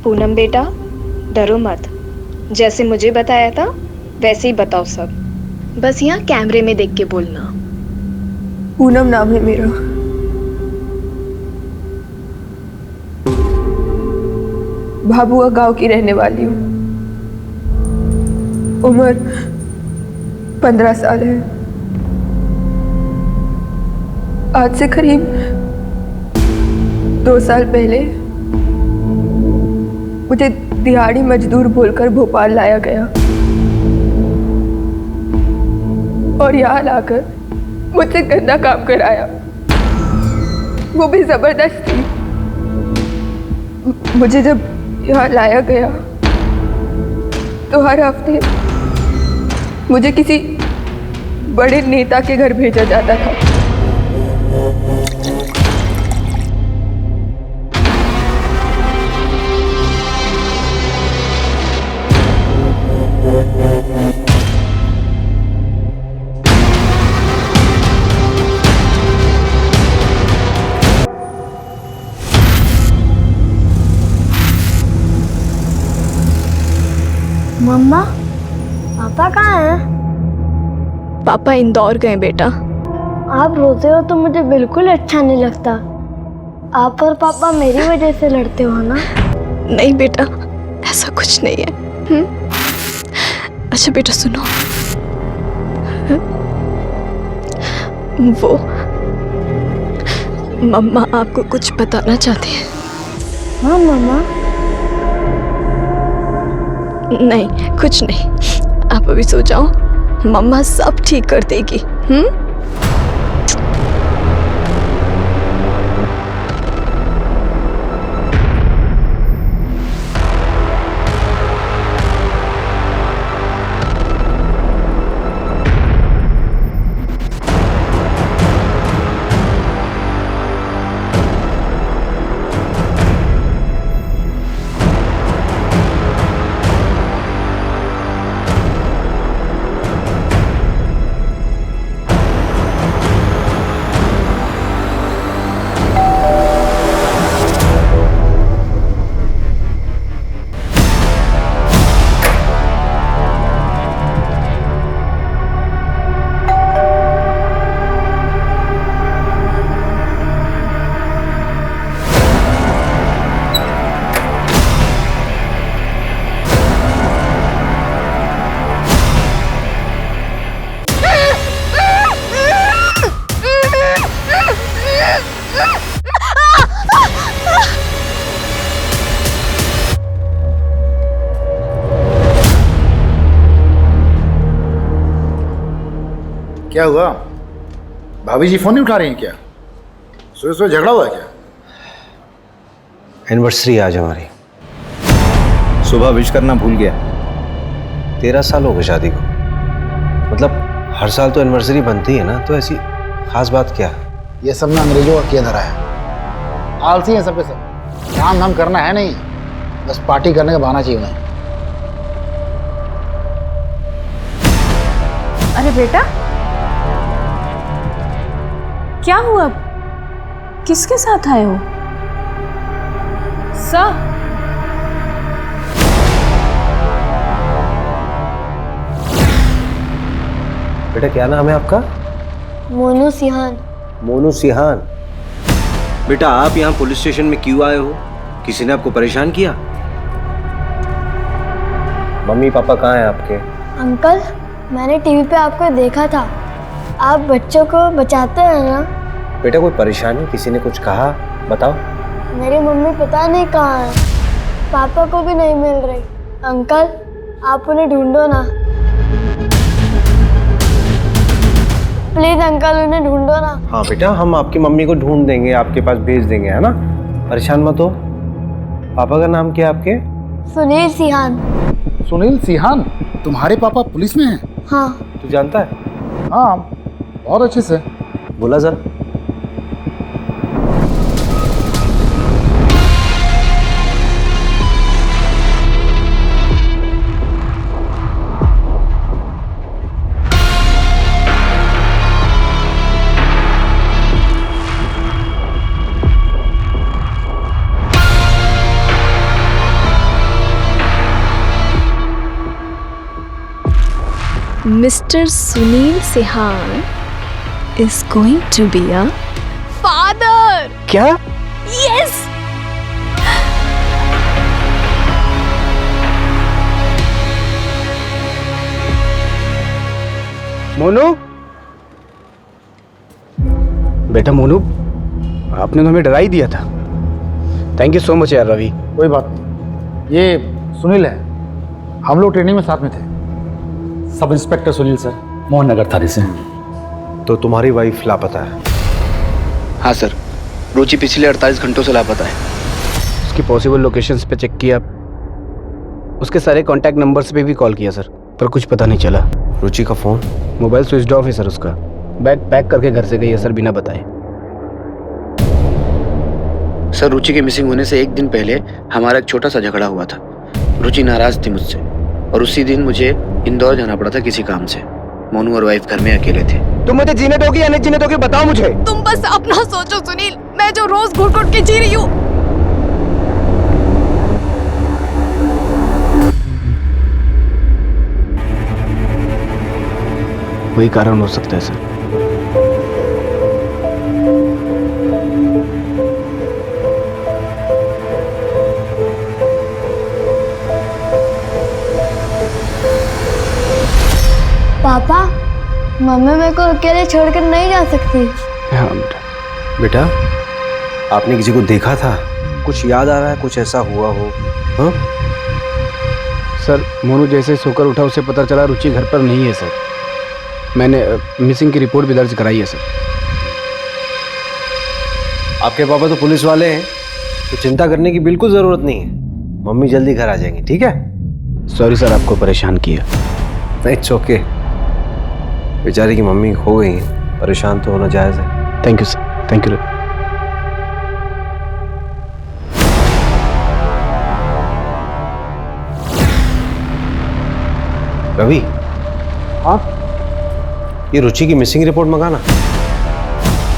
पूनम बेटा, डरो मत। जैसे मुझे बताया था वैसे ही बताओ सब। बस यहाँ कैमरे में देख के बोलना। पूनम नाम है मेरा। भाभुआ गांव की रहने वाली हूँ। उम्र 15 साल है। आज से करीब 2 साल पहले मुझे दिहाड़ी मजदूर बोलकर भोपाल लाया गया और यहाँ लाकर मुझसे गंदा काम कराया, वो भी जबरदस्ती। मुझे जब यहाँ लाया गया तो हर हफ्ते मुझे किसी बड़े नेता के घर भेजा जाता था। मम्मा, पापा कहाँ हैं? पापा इंदौर गए बेटा। आप रोते हो तो मुझे बिल्कुल अच्छा नहीं लगता। आप और पापा मेरी वजह से लड़ते हो ना? नहीं बेटा, ऐसा कुछ नहीं है। अच्छा बेटा सुनो, वो मम्मा आपको कुछ बताना चाहती है। हाँ मम्मा। नहीं कुछ नहीं, आप अभी सो जाओ, मम्मा सब ठीक कर देगी। क्या हुआ? भाभी जी फोन नहीं उठा रही हैं क्या? सोए सोए झगड़ा हुआ है क्या? एनिवर्सरी आज हमारी। सुबह विश करना भूल गया। 13 साल हो गए शादी को। मतलब हर साल तो एनिवर्सरी बनती है ना, तो ऐसी खास बात क्या? ये सब ना अंग्रेजों का किया धरा है। आलसी है सब के सब। काम धाम करना है नहीं, बस पार्टी करने का बहाना चाहिए उन्हें। अरे बेटा, क्या हुआ? किसके साथ आए हो? सर, बेटा क्या नाम है आपका? मोनू सिहान। मोनू सिहान। बेटा आप यहाँ पुलिस स्टेशन में क्यों आए हो? किसी ने आपको परेशान किया? मम्मी पापा कहाँ हैं आपके? अंकल, मैंने टीवी पे आपको देखा था। आप बच्चों को बचाते हैं ना? बेटा कोई परेशानी, किसी ने कुछ कहा? बताओ। मेरी मम्मी पता नहीं कहाँ है, पापा को भी नहीं मिल रही। अंकल, आप उन्हें ढूंढो ना, प्लीज अंकल, उन्हें ढूंढो ना। हाँ बेटा, हम आपकी मम्मी को ढूंढ देंगे, आपके पास भेज देंगे, है ना? परेशान मत हो। पापा का नाम क्या है आपके? सुनील सिहान। सुनील सिहान? तुम्हारे पापा पुलिस में हैं? हाँ। तू जानता है? हाँ, बहुत अच्छे से। बोला जरा। Mr. Sunil Sihan is going to be a father. क्या? Yes. मोनू, बेटा मोनू, आपने तो हमें डरा ही दिया था। थैंक यू सो मच यार रवि। कोई बात नहीं, ये सुनील है, हम लोग ट्रेनिंग में साथ में थे। Sub inspector Sunil sir, Mohan Nagar थाने से। तो तुम्हारी वाइफ लापता है? हाँ सर, रुचि पिछले 48 घंटों से लापता है। उसकी पॉसिबल लोकेशंस पे चेक किया, उसके सारे कांटेक्ट नंबर्स पे भी कॉल किया सर, पर कुछ पता नहीं चला। रुचि का फोन? मोबाइल स्विच ऑफ है सर उसका। बैग पैक करके घर से गई है सर, बिना बताए। सर, रुचि के मिसिंग होने से एक दिन पहले हमारा एक छोटा सा झगड़ा हुआ था। रुचि नाराज थी मुझसे और उसी दिन मुझे इंदौर जाना पड़ा था किसी काम से। मोनू और वाइफ घर में अकेले थे। तुम मुझे जीने दोगी या नहीं जीने दोगी, बताओ मुझे। तुम बस अपना सोचो सुनील, मैं जो रोज घुट घुट के जी रही हूँ। वही कारण हो सकता है सर। पापा, मम्मी मेरे को अकेले छोड़कर नहीं जा सकती। हाँ बेटा। बेटा, आपने किसी को देखा था? कुछ याद आ रहा है, कुछ ऐसा हुआ हो? हाँ सर, मोनू जैसे ही सोकर उठा उसे पता चला रुचि घर पर नहीं है सर। मैंने मिसिंग की रिपोर्ट भी दर्ज कराई है सर। आपके पापा तो पुलिस वाले हैं, तो चिंता करने की बिल्कुल जरूरत नहीं है। मम्मी जल्दी घर आ जाएंगी, ठीक है? सॉरी सर, आपको परेशान किया। It's okay. बेचारी की मम्मी खो गई हैं, परेशान तो होना जायज़ है। Thank you sir, thank you. Ravi, हाँ, ये रुचि की मिसिंग रिपोर्ट मंगाना।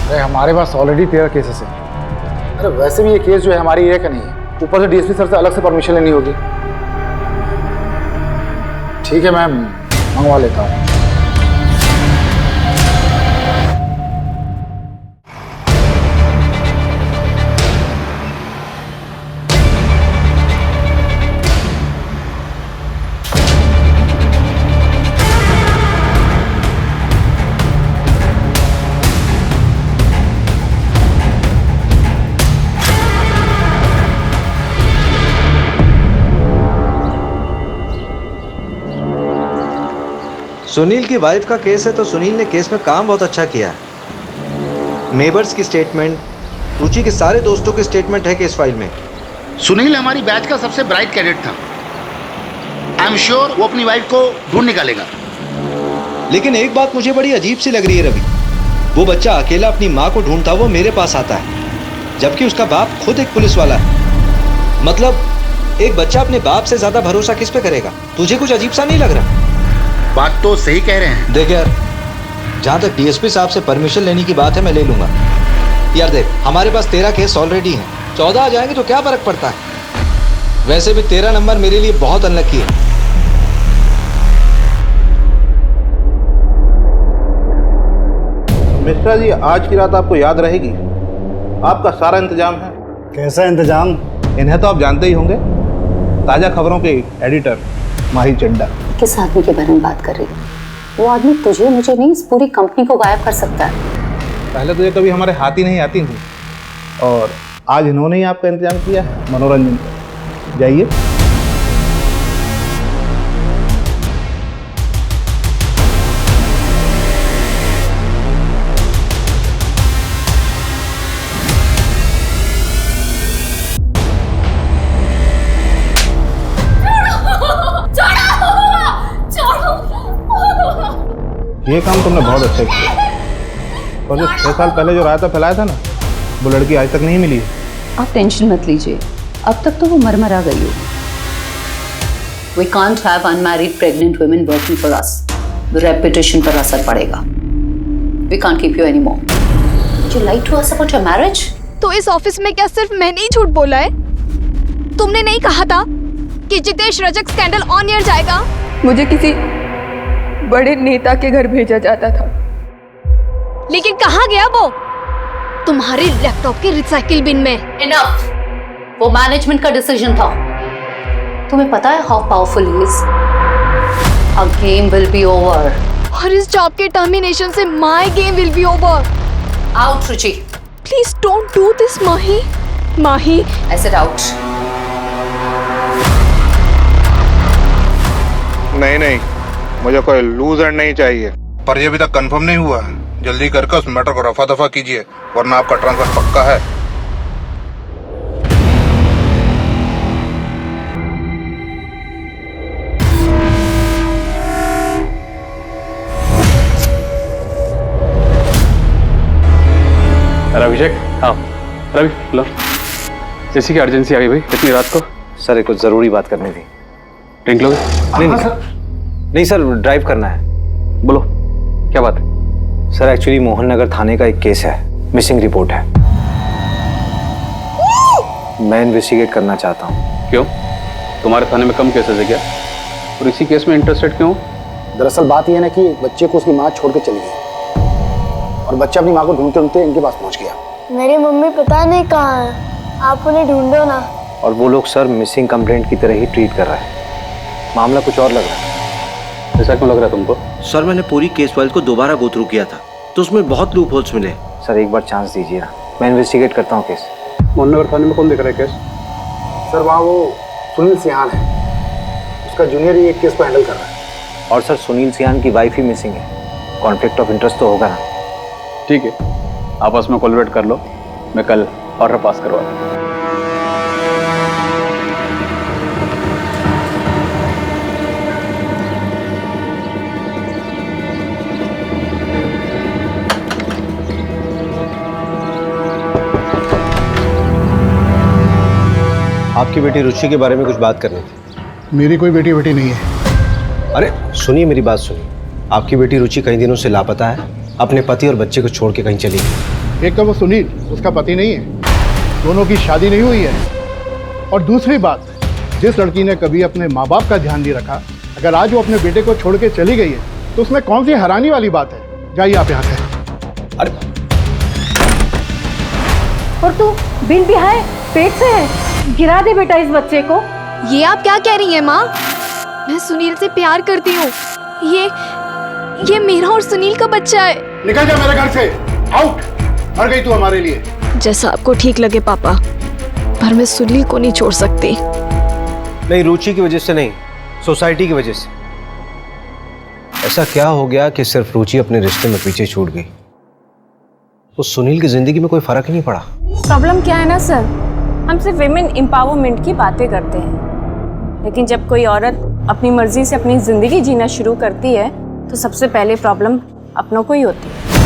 अरे हमारे पास ऑलरेडी 13 केसेस हैं। अरे वैसे भी ये केस जो है हमारी एरिया का नहीं है, ऊपर से डीएसपी सर से अलग से परमिशन लेनी होगी। ठीक है, मैं मंगवा लेता हूँ। सुनील की वाइफ का केस है, तो सुनील ने केस में काम बहुत अच्छा किया है। नेबर्स की स्टेटमेंट, रुचि के सारे दोस्तों की स्टेटमेंट है केस फाइल में। सुनील हमारी बैच का सबसे ब्राइट कैडेट था। आई एम श्योर वो अपनी वाइफ को ढूंढ निकालेगा। लेकिन एक बात मुझे बड़ी अजीब सी लग रही है रवि, वो बच्चा अकेला अपनी माँ को ढूंढता हुआ मेरे पास आता है, जबकि उसका बाप खुद एक पुलिस वाला है। मतलब एक बच्चा अपने बाप से ज्यादा भरोसा किस पे करेगा? तुझे कुछ अजीब सा नहीं लग रहा? बात तो सही कह रहे हैं। देख यार, जहाँ तक डीएसपी साहब से परमिशन लेने की बात है, मैं ले लूंगा। यार देख, हमारे पास 13 केस ऑलरेडी हैं, 14 आ जाएंगे तो क्या फर्क पड़ता है? वैसे भी 13 नंबर मेरे लिए बहुत अनलकी है। मिश्रा जी, आज की रात आपको याद रहेगी। आपका सारा इंतजाम है। कैसा इंतजाम? इन्हें तो आप जानते ही होंगे, ताज़ा खबरों के एडिटर माही चड्डा। किस आदमी के बारे में बात कर रही है? वो आदमी तुझे, मुझे नहीं, इस पूरी कंपनी को गायब कर सकता है। पहले तो ये कभी हमारे हाथ ही नहीं आती थी, और आज इन्होंने ही आपका इंतजाम किया है मनोरंजन का। जाइए। ये काम तुमने बहुत अच्छा किया। और जो 6 साल पहले जो रायता फैलाया था ना, वो लड़की आज तक नहीं मिली। आप टेंशन मत लीजिए, अब तक तो वो मर गई हो। We can't have unmarried pregnant women working for us. The reputation पर असर पड़ेगा। We can't keep you anymore. Did you lie to us about your marriage? तो इस ऑफिस में क्या सिर्फ मैंने ही झूठ बोला है? तुमने नहीं कहा था कि Jitesh Rajak scandal on air जाएगा? मुझे किसी बड़े नेता के घर भेजा जाता था। लेकिन कहाँ गया वो? तुम्हारे लैपटॉप के रिसाइकिल बिन में। इनफ, वो मैनेजमेंट का डिसीजन था। तुम्हें पता है how powerful he is? Our game will be over. और इस जॉब के टर्मिनेशन से my game will be over. Out Ruchi. Please don't do this Mahi. Mahi, I said out. नहीं, मुझे कोई लूजर नहीं चाहिए। पर ये अभी तक कंफर्म नहीं हुआ है। जल्दी करके उस मैटर को रफा दफा कीजिए, वरना आपका ट्रांसफर पक्का है। अभिषेक, हाँ रवि, लो। जैसी की अर्जेंसी आ गई भाई, इतनी रात को। सर, एक कुछ जरूरी बात करनी थी। ड्रिंक लोगे? नहीं सर, ड्राइव करना है। बोलो, क्या बात है? सर, एक्चुअली मोहन नगर थाने का एक केस है, मिसिंग रिपोर्ट है। मैं इन्वेस्टिगेट करना चाहता हूँ। क्यों? तुम्हारे थाने में कम केसेस है क्या? और इसी केस में इंटरेस्टेड क्यों? दरअसल बात यह है ना कि बच्चे को उसकी माँ छोड़ के चली गई और बच्चा अपनी माँ को ढूंढते ढूंढते इनके पास पहुंच गया। मेरी मम्मी पता नहीं कहाँ है, आप उन्हें ढूंढो ना। और वो लोग सर मिसिंग कंप्लेंट की तरह ही ट्रीट कर रहा है। मामला कुछ और लग रहा है। ऐसा क्यों लग रहा है तुमको? सर, मैंने पूरी केस फाइल को दोबारा गो थ्रू किया था, तो उसमें बहुत लूप होल्स मिले। सर, एक बार चांस दीजिए ना, मैं इन्वेस्टिगेट करता हूँ केस। मोहन नगर थाने में कौन देख रहा है केस? सर, वहाँ वो सुनील सियान है, उसका जूनियर ही एक केस को हैंडल कर रहा है। और सर, सुनील सियान की वाइफ ही मिसिंग है। कॉन्फ्लिक्ट ऑफ इंटरेस्ट तो होगा ना? ठीक है, आपस में कोलैबोरेट कर लो, मैं कल ऑर्डर पास करवा दूँ। आपकी बेटी रुचि के बारे में कुछ बात करनी थी। मेरी कोई बेटी नहीं है। अरे सुनिए, मेरी बात सुनिए। आपकी बेटी रुचि कई दिनों से लापता है, अपने पति और बच्चे को छोड़ के कहीं चली गई। एक तो वो सुनील उसका पति नहीं है, दोनों की शादी नहीं हुई है। और दूसरी बात, जिस लड़की ने कभी अपने माँ बाप का ध्यान नहीं रखा, अगर आज वो अपने बेटे को छोड़ के चली गई है तो उसमें कौन सी हैरानी वाली बात है? जाइए आप यहाँ से। अरे और तू बिन भी है, पेट से है, गिरा दे बेटा इस बच्चे को। ये आप क्या कह रही हैं माँ? मैं सुनील से प्यार करती हूँ। ये मेरा और सुनील का बच्चा है। निकल जा मेरे घर से, आउट। मर गई तू हमारे लिए। जैसा आपको ठीक लगे पापा, पर मैं सुनील को नहीं छोड़ सकती। नहीं, रुचि की वजह से नहीं, सोसाइटी की वजह से। ऐसा क्या हो गया कि सिर्फ रुचि अपने रिश्ते में पीछे छूट गई, तो सुनील की जिंदगी में कोई फर्क ही नहीं पड़ा। प्रॉब्लम क्या है ना सर, हम सिर्फ विमेन एम्पावरमेंट की बातें करते हैं, लेकिन जब कोई औरत अपनी मर्जी से अपनी जिंदगी जीना शुरू करती है तो सबसे पहले प्रॉब्लम अपनों को ही होती है।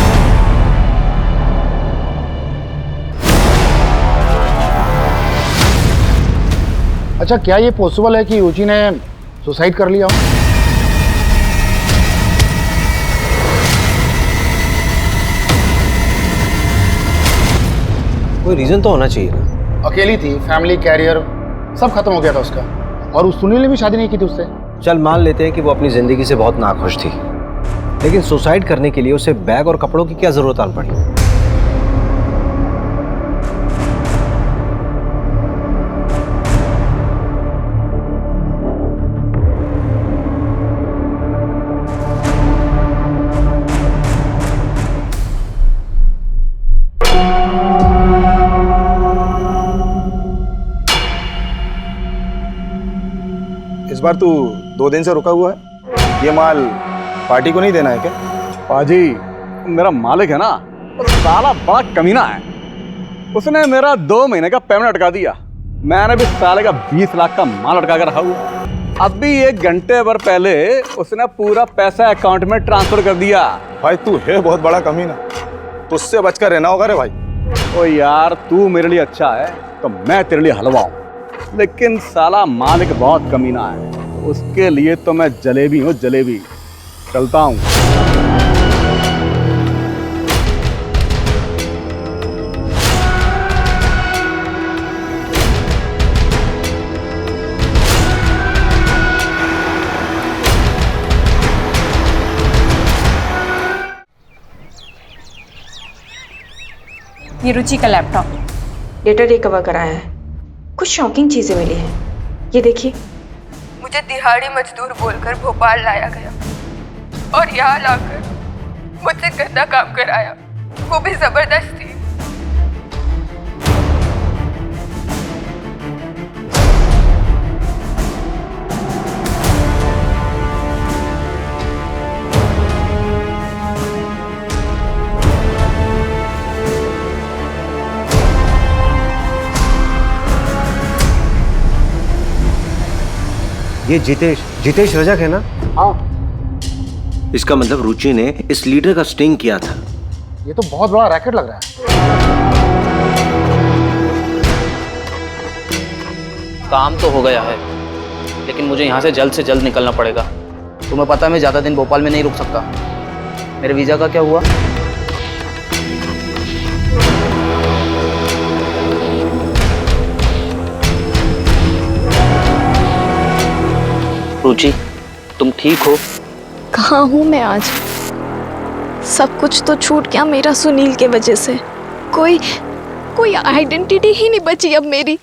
अच्छा, क्या ये पॉसिबल है कि रुचि ने सुसाइड कर लिया हो? कोई रीजन तो होना चाहिए ना। अकेली थी, फैमिली, कैरियर सब खत्म हो गया था उसका। और उस सुनील ने भी शादी नहीं की थी उससे। चल मान लेते हैं कि वो अपनी जिंदगी से बहुत नाखुश थी, लेकिन सुसाइड करने के लिए उसे बैग और कपड़ों की क्या जरूरत आ पड़ी? इस बार तू 2 दिन से रुका हुआ है, ये माल पार्टी को नहीं देना है क्या? पाजी, मेरा मालिक है ना, वो साला बड़ा कमीना है। उसने मेरा 2 महीने का पेमेंट अटका दिया। मैंने भी साले का 20 लाख का माल अटका कर रखा हुआ। अभी 1 घंटे भर पहले उसने पूरा पैसा अकाउंट में ट्रांसफर कर दिया। भाई तू है बहुत बड़ा कमीना, तुझसे बचकर रहना होगा रे भाई। ओ यार, तू मेरे लिए अच्छा है तो मैं तेरे लिए हलवा हूँ, लेकिन साला मालिक बहुत कमीना है, उसके लिए तो मैं जलेबी हूँ, जलेबी। चलता हूँ। ये रुचि का लैपटॉप। डेटा रिकवर कराया है, कुछ शॉकिंग चीजें मिली हैं। ये देखिए। मुझे दिहाड़ी मजदूर बोलकर भोपाल लाया गया और यहाँ लाकर मुझसे गंदा काम कराया, वो भी जबरदस्ती। ये जितेश रजक है ना? हाँ। इसका मतलब रुचि ने इस लीडर का स्टिंग किया था। ये तो बहुत बड़ा रैकेट लग रहा है। काम तो हो गया है, लेकिन मुझे यहाँ से जल्द निकलना पड़ेगा। तुम्हें पता है मैं ज़्यादा दिन भोपाल में नहीं रुक सकता। मेरे वीज़ा का क्या हुआ? रुचि, तुम ठीक हो? कहाँ हूँ मैं आज? सब कुछ तो छूट गया मेरा सुनील के वजह से। कोई आइडेंटिटी ही नहीं बची अब मेरी।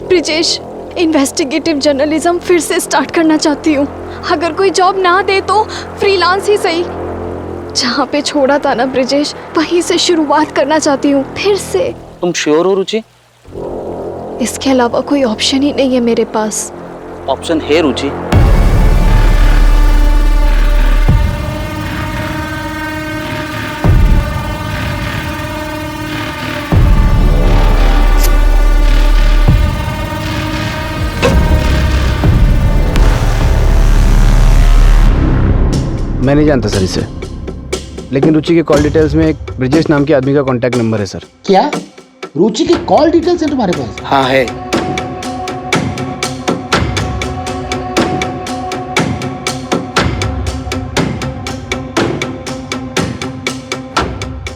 ब्रिजेश, इन्वेस्टिगेटिव जर्नलिज्म फिर से स्टार्ट करना चाहती हूँ। अगर कोई जॉब ना दे तो फ्रीलांस ही सही। जहाँ पे छोड़ा था ना ब्रिजेश, वहीं से शुरुआत करना चाहती हूँ फिर से। तुम श्योर हो रुचि? इसके अलावा कोई ऑप्शन ही नहीं है मेरे पास। ऑप्शन है रुचि। मैं नहीं जानता सर इसे, लेकिन रुचि के कॉल डिटेल्स में एक ब्रिजेश नाम के आदमी का कॉन्टैक्ट नंबर है सर। क्या रुचि की कॉल डिटेल्स है तुम्हारे पास? हाँ है।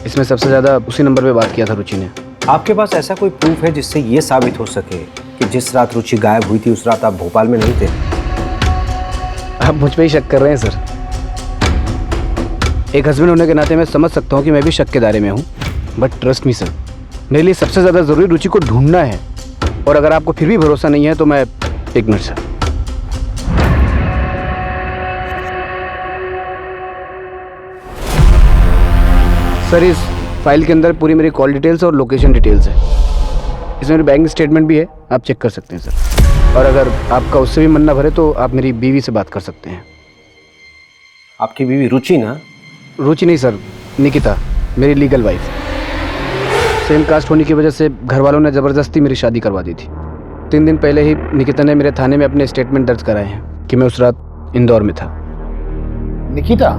इसमें सबसे ज्यादा उसी नंबर पे बात किया था रुचि ने। आपके पास ऐसा कोई प्रूफ है जिससे ये साबित हो सके कि जिस रात रुचि गायब हुई थी उस रात आप भोपाल में नहीं थे? आप मुझ पे ही शक कर रहे हैं सर। एक हस्बैंड होने के नाते मैं समझ सकता हूँ कि मैं भी शक के दायरे में हूँ, बट ट्रस्ट मी सर, मेरे लिए सबसे ज़्यादा ज़रूरी रुचि को ढूंढना है। और अगर आपको फिर भी भरोसा नहीं है तो मैं एक मिनट सर, इस फाइल के अंदर पूरी मेरी कॉल डिटेल्स और लोकेशन डिटेल्स है। इसमें मेरी बैंक स्टेटमेंट भी है, आप चेक कर सकते हैं सर। और अगर आपका उससे भी मन ना भरे तो आप मेरी बीवी से बात कर सकते हैं। आपकी बीवी रुचि ना? रुचि नहीं सर, निकिता, मेरी लीगल वाइफ। सेम कास्ट होने की वजह से घर वालों ने ज़बरदस्ती मेरी शादी करवा दी थी। 3 दिन पहले ही निकिता ने मेरे थाने में अपने स्टेटमेंट दर्ज कराए हैं कि मैं उस रात इंदौर में था। निकिता,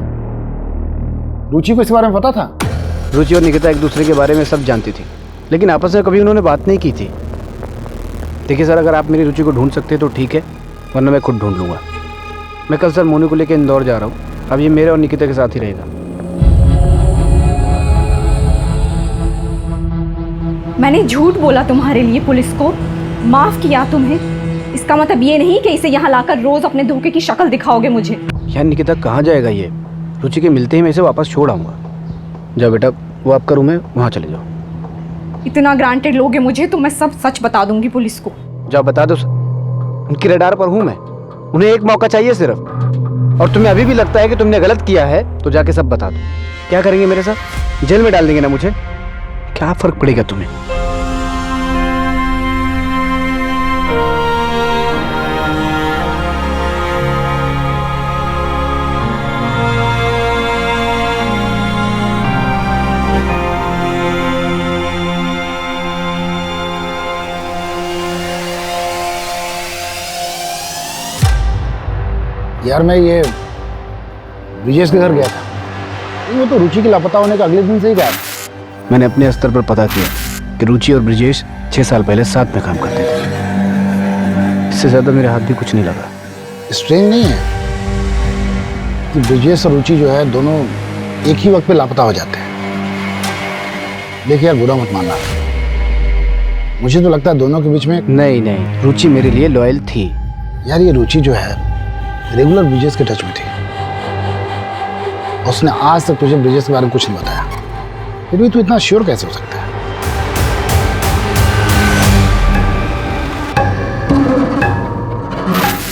रुचि को इस बारे में पता था? रुचि और निकिता एक दूसरे के बारे में सब जानती थी, लेकिन आपस में कभी उन्होंने बात नहीं की थी। देखिए सर, अगर आप मेरी रुचि को ढूंढ सकते हैं तो ठीक है, वरना मैं खुद ढूंढ लूँगा। मैं कल सर मोनू को लेकर इंदौर जा रहा हूँ। अब ये मेरे और निकिता के साथ ही रहेगा। मैंने झूठ बोला तुम्हारे लिए पुलिस को, माफ किया तुम्हें। इसका मतलब ये नहीं कि इसे यहाँ लाकर रोज अपने धोखे की शक्ल दिखाओगे मुझे। यार निकिता, कहाँ जाएगा ये? रुचि के मिलते ही मैं इसे वापस छोड़ आऊँगा। जाओ बेटा, वो आपका रूम है, वहाँ चले जाओ। इतना ग्रांटेड लोगे मुझे तो मैं सब सच बता दूंगी पुलिस को। जाओ बता दो सर, उनकी रडार पर हूँ मैं। उन्हें एक मौका चाहिए सिर्फ। और तुम्हें अभी भी लगता है कि तुमने गलत किया है तो जाके सब बता दो। क्या करेंगे मेरे साथ? जेल में डाल देंगे ना मुझे? क्या फर्क पड़ेगा तुम्हें? यार मैं ये ब्रिजेश के घर गया था, वो तो रुचि के लापता होने का अगले दिन से ही गया। मैंने अपने स्तर पर पता किया कि रुचि और ब्रिजेश 6 साल पहले साथ में काम करते थे। इससे ज्यादा मेरे हाथ भी कुछ नहीं लगा। स्ट्रेंज नहीं है कि ब्रिजेश और रुचि जो है दोनों एक ही वक्त पे लापता हो जाते हैं। देखिए यार, बुरा मत मानना, मुझे तो लगता है दोनों के बीच में नहीं, रुचि मेरे लिए लॉयल थी। यार ये रुचि जो है रेगुलर ब्रिजेश के टच में थी। उसने आज तक तुझे ब्रिजेश के बारे में कुछ नहीं बताया, फिर भी तू इतना श्योर कैसे हो सकता है?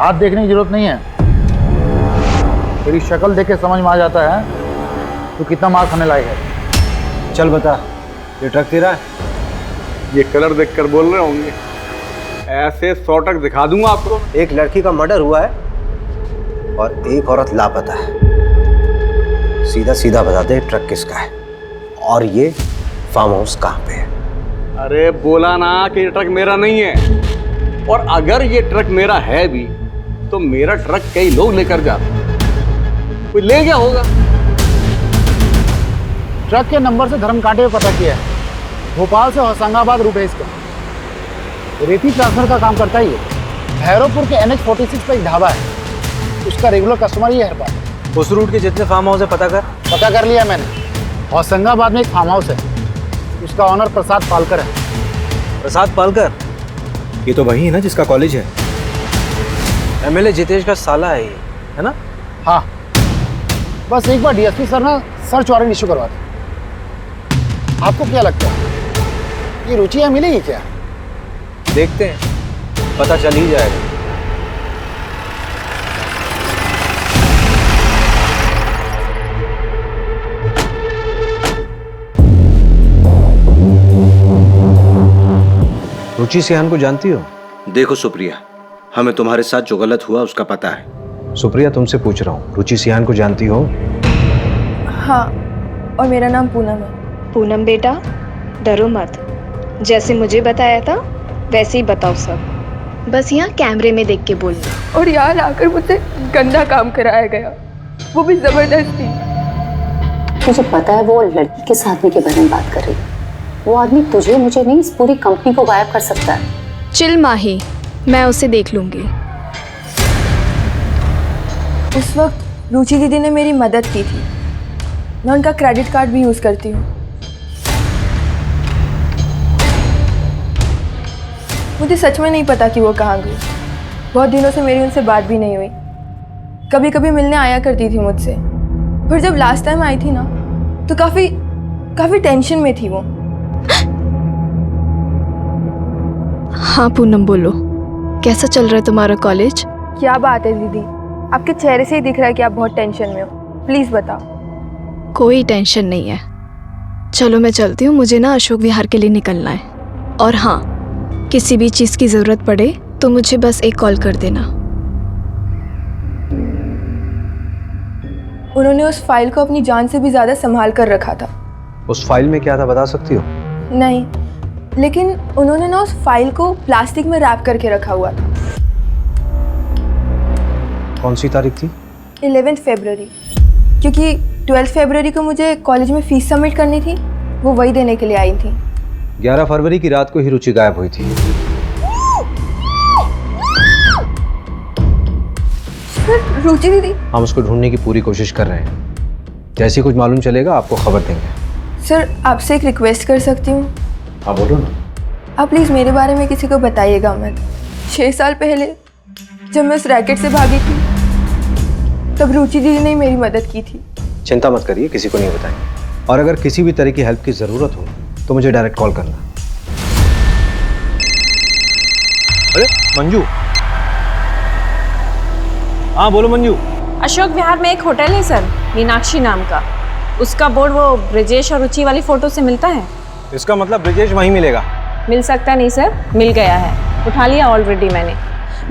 हाथ देखने की जरूरत नहीं है, तेरी शक्ल देख के समझ में आ जाता है तो कितना मार खाने लायक है। चल बता, ये ट्रक तेरा है? ये कलर देखकर बोल रहे होंगे, ऐसे 100 ट्रक दिखा दूंगा आपको। एक लड़की का मर्डर हुआ है और एक औरत लापता है। सीधा सीधा बता दे ट्रक किसका है और ये फार्म हाउस कहाँ पे है? अरे बोला ना कि ये ट्रक मेरा नहीं है, और अगर ये ट्रक मेरा है भी तो मेरा ट्रक कई लोग लेकर जाते, कोई ले गया होगा। ट्रक के नंबर से धर्म कांटे में पता किया है, भोपाल से होशंगाबाद रूट है इसका। रेती ट्रांसफर का काम करता ही है। भैरवपुर के NH46 पर एक ढाबा है, उसका रेगुलर कस्टमर ही है हर बार। उस रूट के जितने फार्म हाउस है पता कर लिया मैंने। होशंगाबाद में एक फार्म हाउस है, उसका ऑनर प्रसाद पालकर है। प्रसाद पालकर? ये तो वही है ना जिसका कॉलेज है। MLA जितेश का साला है ये, है ना? हाँ, बस एक बार DSP सर ना सर्च वारंट इशू करवा दें। आपको क्या लगता है ये रुचि यहाँ मिलेगी क्या? देखते हैं, पता चल ही जाएगा। रुचि सिहान को जानती हो? देखो सुप्रिया, हमें तुम्हारे साथ जो गलत हुआ उसका पता है। सुप्रिया, तुमसे पूछ रहा हूँ, रुचि सिहान को जानती हो? हाँ, और मेरा नाम पूनम है। पूनम बेटा, डरो मत। जैसे मुझे बताया था वैसे ही बताओ सब। बस यहाँ कैमरे में देख के बोलना। और यहाँ लाकर मुझसे गंदा काम कराया गया, वो भी जबरदस्ती। मुझे पता है वो लड़की के साथी के बारे में बात कर रही है। वो आदमी तुझे मुझे नहीं, इस पूरी कंपनी को गायब कर सकता है। चिल माही, मैं उसे देख लूंगी। उस वक्त रुचि दीदी ने मेरी मदद की थी, मैं उनका क्रेडिट कार्ड भी यूज करती हूँ। मुझे सच में नहीं पता कि वो कहाँ गई। बहुत दिनों से मेरी उनसे बात भी नहीं हुई। कभी कभी मिलने आया करती थी मुझसे, पर जब लास्ट टाइम आई थी ना तो काफी टेंशन में थी वो। हाँ पूनम, बोलो, कैसा चल रहा है तुम्हारा कॉलेज? क्या बात है दीदी, आपके चेहरे से ही दिख रहा है कि आप बहुत टेंशन में हो। प्लीज बताओ। कोई टेंशन नहीं है, चलो मैं चलती हूँ, मुझे ना अशोक विहार के लिए निकलना है। और हाँ, किसी भी चीज़ की ज़रूरत पड़े तो मुझे बस एक कॉल कर देना। उन्होंने उस फाइल को अपनी जान से भी ज़्यादा संभाल कर रखा था। उस फाइल में क्या था बता सकती हो? नहीं, लेकिन उन्होंने ना उस फाइल को प्लास्टिक में रैप करके रखा हुआ था। कौन सी तारीख थी? 11 फरवरी, क्योंकि 12 फरवरी को मुझे कॉलेज में फीस सबमिट करनी थी, वो वही देने के लिए आई थी। 11 फरवरी की रात को ही रुचि गायब हुई थी। सर, रुचि दीदी? हम उसको ढूंढने की पूरी कोशिश कर रहे हैं, जैसे कुछ मालूम चलेगा आपको खबर देंगे। सर, आपसे एक रिक्वेस्ट कर सकती हूँ? हाँ बोलो ना। आप प्लीज़ मेरे बारे में किसी को बताइएगा मत। 6 साल पहले जब मैं उस रैकेट से भागी थी तब रुचि दीदी ने मेरी मदद की थी। चिंता मत करिए, किसी को नहीं बताएंगे। और अगर किसी भी तरह की हेल्प की ज़रूरत हो तो मुझे डायरेक्ट कॉल करना। अरे मंजू। हाँ बोलो मंजू। अशोक विहार में एक होटल है सर, मीनाक्षी नाम का। उसका बोर्ड वो ब्रिजेश और रुचि वाली फोटो से मिलता है। इसका मतलब ब्रिजेश वहीं मिलेगा? मिल सकता नहीं सर, मिल गया है, उठा लिया ऑलरेडी मैंने।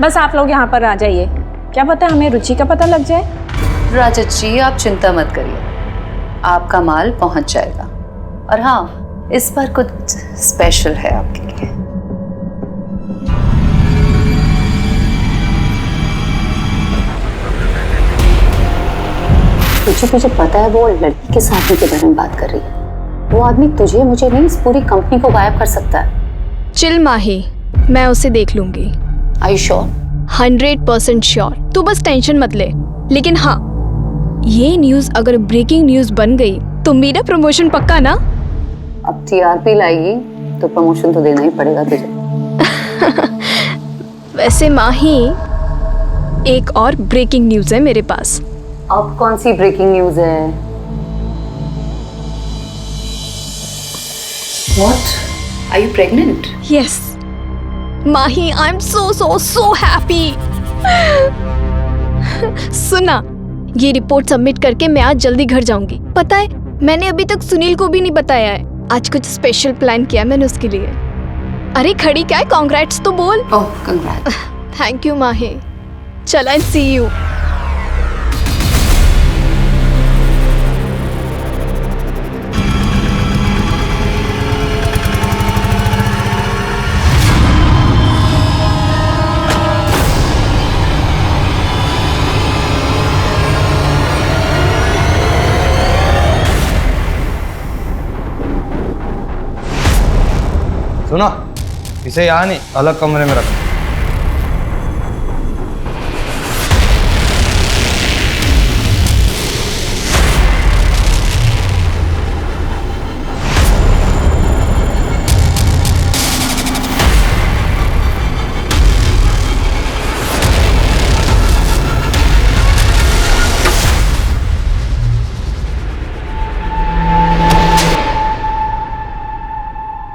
बस आप लोग यहाँ पर आ जाइए, क्या पता हमें रुचि का पता लग जाए। राजत जी, आप चिंता मत करिए, आपका माल पहुंच जाएगा। और हाँ, इस बार कुछ स्पेशल है आपके लिए। तुझे पता है वो लड़की के साथी के बारे में बात कर रही है। वो आदमी तुझे मुझे नहीं, इस पूरी कंपनी को गायब कर सकता है। चिल माही, मैं उसे देख लूंगी। Are you sure? 100% श्योर, तू बस टेंशन मत ले। लेकिन हाँ, ये न्यूज़ अगर ब्रेकिंग न्यूज़ बन गई तो मेरा प्रमोशन पक्का ना? अब TRP लाएगी तो प्रमोशन तो देना ही पड़ेगा तुझे। वैसे माही, एक और ब्रेकिंग न्यूज़ है मेरे पास। अब कौन सी ब्रेकिंग न्यूज़ है? What? Are you pregnant? Yes. Mahi, I'm so happy. सुना, ये रिपोर्ट सबमिट करके मैं आज जल्दी घर जाऊंगी। पता है, मैंने अभी तक सुनील को भी नहीं बताया है। आज कुछ स्पेशल प्लान किया मैंने उसके लिए। अरे खड़ी क्या है, कांग्रेट्स तो बोल। ओह कंग्रेट्स। थैंक यू माही। चल आई सी यू। सुनो, इसे यहाँ नहीं, अलग कमरे में रखो।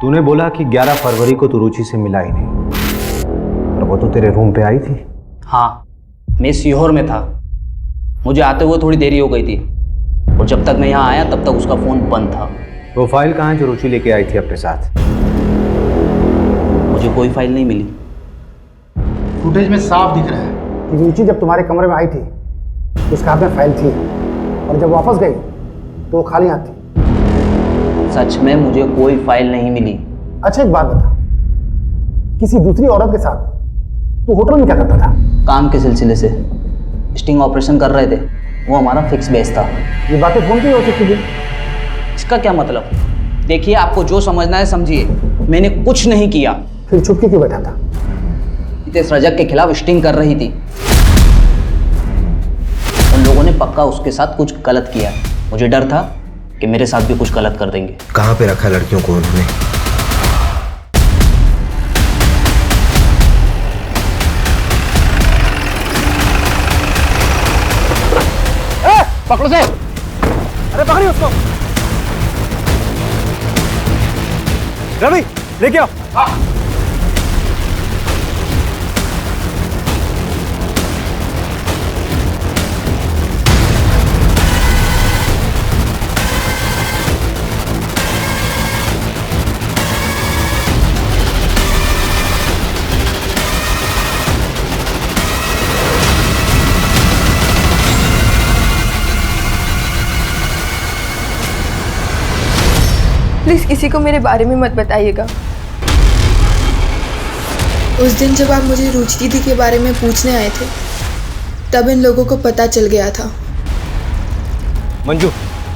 तूने बोला कि 11 फरवरी को तू रुचि से मिला ही नहीं, और वो तो तेरे रूम पे आई थी। हाँ, मैं सीहोर में था। मुझे आते हुए थोड़ी देरी हो गई थी, और जब तक मैं यहाँ आया तब तक उसका फोन बंद था। वो फाइल कहाँ है जो रुचि लेके आई थी अपने साथ? मुझे कोई फाइल नहीं मिली। फुटेज में साफ दिख रहा है कि रुचि जब तुम्हारे कमरे में आई थी उसके हाथ में फाइल थी, और जब वापस गई तो वो खाली हाथ थी। सच में मुझे कोई फाइल नहीं मिली। अच्छा एक बात बता, किसी दूसरी औरत के साथ तू होटल में क्या करता था? काम के सिलसिले से स्टिंग ऑपरेशन कर रहे थे, वो हमारा फिक्स बेस था। ये बातें फोन पे ही हो सकती थी। इसका क्या मतलब? देखिए, आपको जो समझना है समझिए, मैंने कुछ नहीं किया। फिर चुपके क्यों बैठा था? इस रजक के खिलाफ स्टिंग कर रही थी, उन लोगों ने पक्का उसके साथ कुछ गलत किया। मुझे डर था कि मेरे साथ भी कुछ गलत कर देंगे। कहाँ पे रखा लड़कियों को उन्होंने? पकड़ो से, अरे पकड़िए उसको। रवि लेके आओ। प्लीज किसी को मेरे बारे में मत बताइएगा। उस दिन जब आप मुझे रुचि दीदी के बारे में पूछने आए थे, तब इन लोगों को पता चल गया था। मंजू,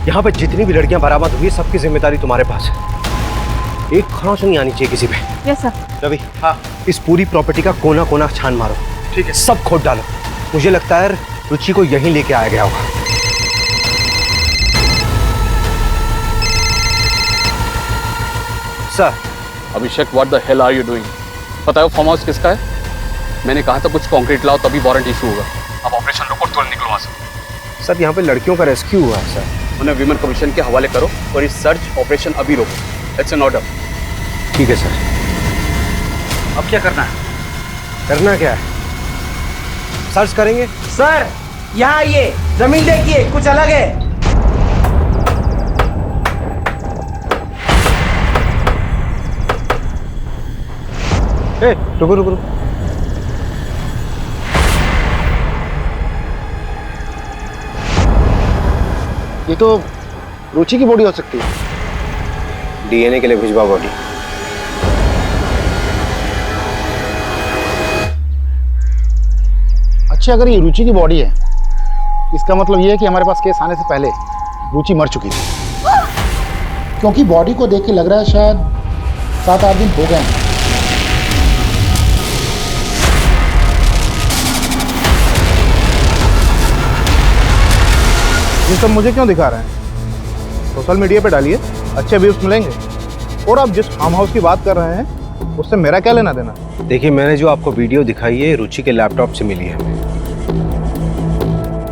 यहाँ पे जितनी भी लड़कियां बरामद हुई, सबकी जिम्मेदारी तुम्हारे पास है। एक खरोंच नहीं आनी चाहिए किसी पे। Yes sir. रवि, हाँ, इस पूरी प्रॉपर्टी का कोना कोना छान मारो। ठीक है, सब खोद डालो। मुझे लगता है रुचि को यहीं लेके आया गया होगा। Sir. Abhishek, what the hell are you doing? पता है वो फार्म हाउस किसका है? मैंने कहा था कुछ कंक्रीट लाओ तभी वारंट इशू होगा। अब ऑपरेशन रोको, तुरंत निकलो वहाँ से। सर, यहाँ पे लड़कियों का रेस्क्यू हुआ है सर। उन्हें विमेन कमीशन के हवाले करो और इस सर्च ऑपरेशन अभी रोको। It's an order. ठीक है सर। अब क्या करना है? करना क्या है? सर्च करेंगे। सर यहाँ आइए, जमीन देखिए, कुछ अलग है। रुको रुको रुको। ये तो रुचि की बॉडी हो सकती है। डीएनए के लिए भिजवा बॉडी। अच्छा, अगर ये रुचि की बॉडी है, इसका मतलब ये है कि हमारे पास केस आने से पहले रुचि मर चुकी थी, क्योंकि बॉडी को देख के लग रहा है शायद 7-8 दिन हो गए हैं। ये सब मुझे क्यों दिखा रहे हैं? सोशल मीडिया पे डालिए, अच्छे व्यूज मिलेंगे। और आप जिस फार्म हाउस की बात कर रहे हैं उससे मेरा क्या लेना देना? देखिए, मैंने जो आपको वीडियो दिखाई है रुचि के लैपटॉप से मिली है।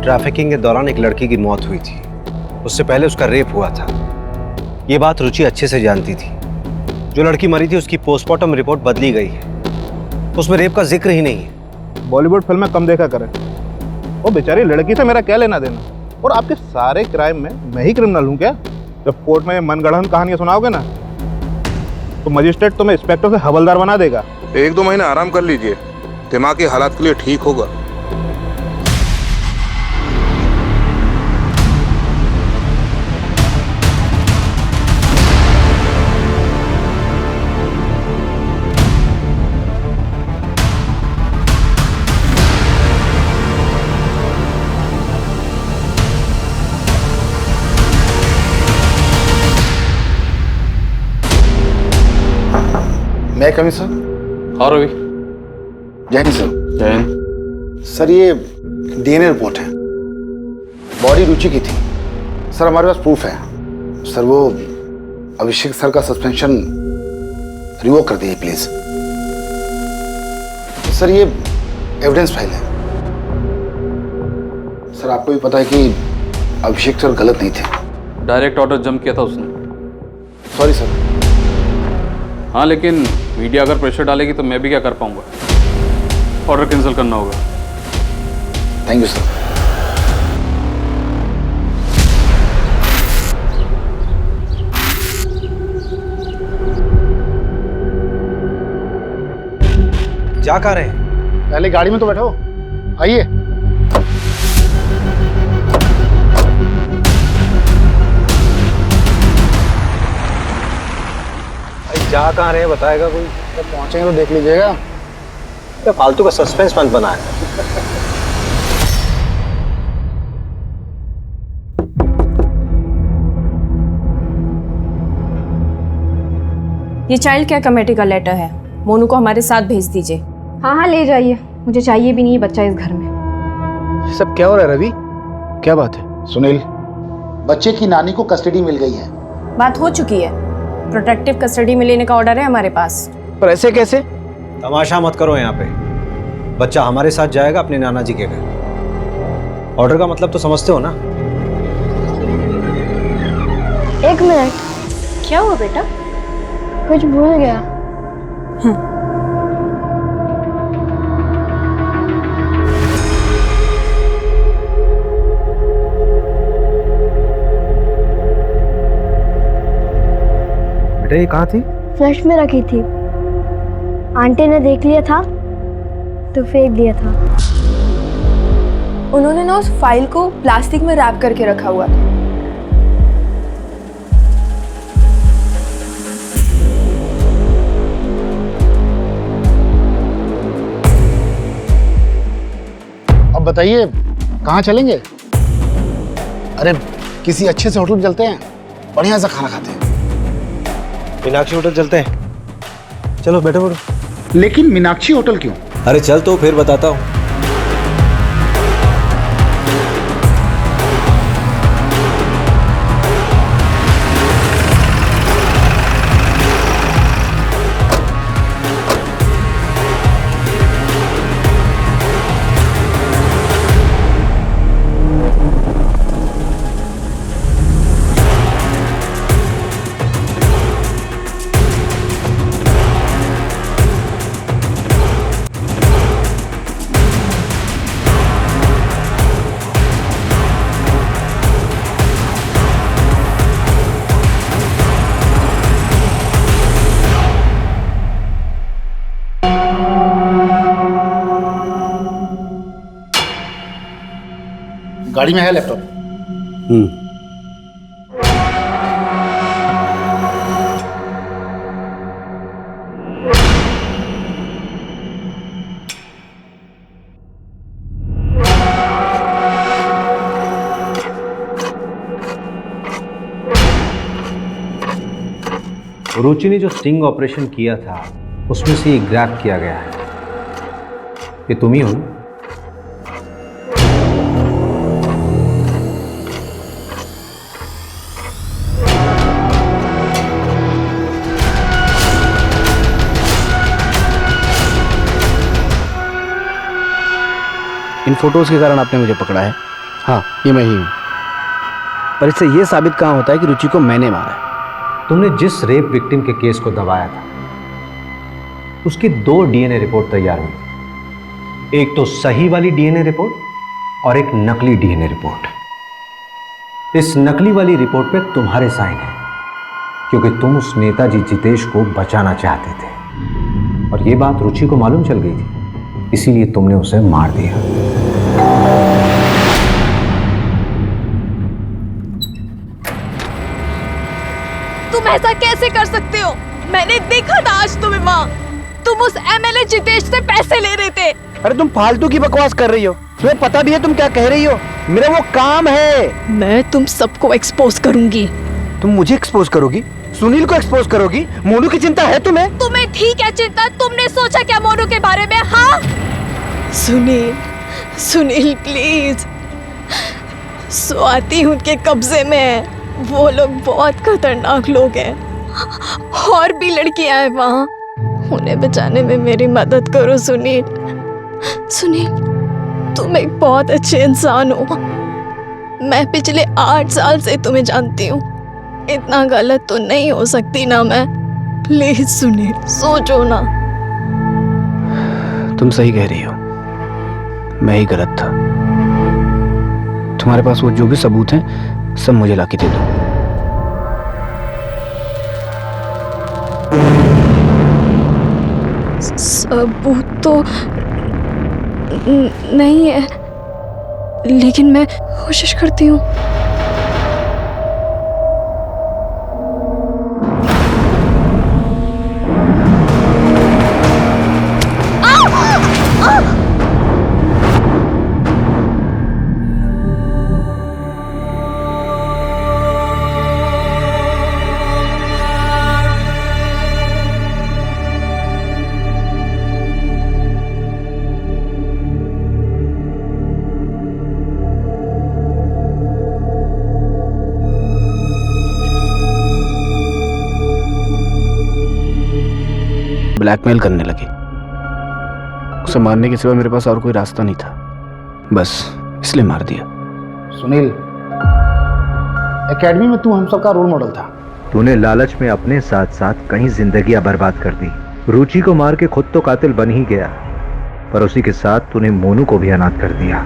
ट्रैफिकिंग के दौरान एक लड़की की मौत हुई थी, उससे पहले उसका रेप हुआ था। ये बात रुचि अच्छे से जानती थी। जो लड़की मरी थी उसकी पोस्टमार्टम रिपोर्ट बदली गई है, उसमें रेप का जिक्र ही नहीं है। बॉलीवुड फिल्में कम देखा करें। वो बेचारी लड़की से मेरा क्या लेना देना, और आपके सारे क्राइम में मैं ही क्रिमिनल हूँ क्या? जब कोर्ट में मनगढ़ंत कहानियां सुनाओगे ना तो मजिस्ट्रेट तुम्हें इंस्पेक्टर से हवलदार बना देगा। 1-2 महीने आराम कर लीजिए, दिमागी हालात के लिए ठीक होगा। मैं कमी सर। हाँ रवि। जय हिंद सर। जय हिंद। सर ये डीएनए रिपोर्ट है, बॉडी रुचि की थी सर। हमारे पास प्रूफ है सर। वो अभिषेक सर का सस्पेंशन रिवोक कर दीजिए प्लीज सर। ये एविडेंस फाइल है सर। आपको भी पता है कि अभिषेक सर गलत नहीं थे। डायरेक्ट ऑर्डर जम किया था उसने। Sorry sir. हाँ लेकिन मीडिया अगर प्रेशर डालेगी तो मैं भी क्या कर पाऊंगा। ऑर्डर कैंसिल करना होगा। Thank you sir. जा कहाँ रहे हैं? पहले गाड़ी में तो बैठो, आइए। जा कहाँ रहे हैं बताएगा कोई? जब पहुंचेंगे तो देख लीजिएगा। क्या फालतू का सस्पेंस मत बनाए। ये चाइल्ड केयर कमेटी का लेटर है, मोनू को हमारे साथ भेज दीजिए। हाँ हाँ ले जाइए, मुझे चाहिए भी नहीं है बच्चा इस घर में। सब क्या हो रहा है रवि? क्या बात है? सुनील, बच्चे की नानी को कस्टडी मिल गई है। बात हो चुकी है, प्रोटेक्टिव कस्टडी में लेने का ऑर्डर है हमारे पास। पर ऐसे कैसे? तमाशा मत करो यहाँ पे। बच्चा हमारे साथ जाएगा अपने नाना जी के घर। ऑर्डर का मतलब तो समझते हो ना? एक मिनट, क्या हुआ बेटा? कुछ भूल गया। बेटा ये कहाँ थी? फ्लश में रखी थी, आंटी ने देख लिया था तो फेंक दिया था। उन्होंने ना उस फाइल को प्लास्टिक में रैप करके रखा हुआ था। अब बताइए कहाँ चलेंगे? अरे किसी अच्छे से होटल में चलते हैं, बढ़िया सा खाना खाते हैं। मीनाक्षी होटल चलते हैं। चलो बैठो बैठो। लेकिन मीनाक्षी होटल क्यों? अरे चल तो फिर बताता हूँ। गाड़ी में है लैपटॉप। रुचि ने जो स्टिंग ऑपरेशन किया था उसमें से ये ग्रैब किया गया है। ये तुम ही हो? इन फोटोज के कारण आपने मुझे पकड़ा है। हाँ ये मैं ही हूँ, पर इससे ये साबित कहाँ होता है कि रुचि को मैंने मारा है। तुमने जिस रेप विक्टिम के केस को दबाया था उसकी 2 डीएनए रिपोर्ट तैयार हुई, एक तो सही वाली डीएनए रिपोर्ट और एक नकली डीएनए रिपोर्ट। इस नकली वाली रिपोर्ट पे तुम्हारे साइन है, क्योंकि तुम उस नेताजी जितेश को बचाना चाहते थे और ये बात रुचि को मालूम चल गई थी, इसीलिए तुमने उसे मार दिया। तुम ऐसा कैसे कर सकते हो? मैंने देखा था आज तुम्हें माँ, तुम उस एमएलए जितेश से पैसे ले रहे थे। अरे तुम फालतू की बकवास कर रही हो, तुम्हें पता भी है तुम क्या कह रही हो? मेरा वो काम है। मैं तुम सबको एक्सपोज करूंगी। तुम मुझे एक्सपोज करोगी? सुनील को एक्सपोज करोगी? मोनू की चिंता है तुम्हें? तुम्हें ठीक है चिंता, तुमने सोचा क्या मोनू के बारे में? हाँ सुनील, सुनील प्लीज, स्वाति उनके कब्जे में है। वो लोग बहुत खतरनाक लोग हैं, और भी लड़कियां हैं वहाँ, उन्हें बचाने में मेरी मदद करो सुनील। सुनील, तुम एक बहुत अच्छे इंसान हो, मैं पिछले 8 साल से तुम्हें जानती हूँ, इतना गलत तो नहीं हो सकती ना मैं। प्लीज सुनील, सोचो ना। तुम सही कह रही हो, मैं ही गलत था। तुम्हारे पास वो जो भी सबूत हैं सब मुझे लाके दे दो। सबूत तो नहीं है, लेकिन मैं कोशिश करती हूँ। ब्लैकमेल करने लगी। उसे मारने के सिवा मेरे पास और कोई रास्ता नहीं था, बस इसलिए मार दिया। सुनील, एकेडमी में तू हम सबका रोल मॉडल था। तूने लालच में अपने साथ साथ कई जिंदगियां बर्बाद कर दी। रुचि को मार के खुद तो कातिल बन ही गया, पर उसी के साथ तूने मोनू को भी अनाथ कर दिया।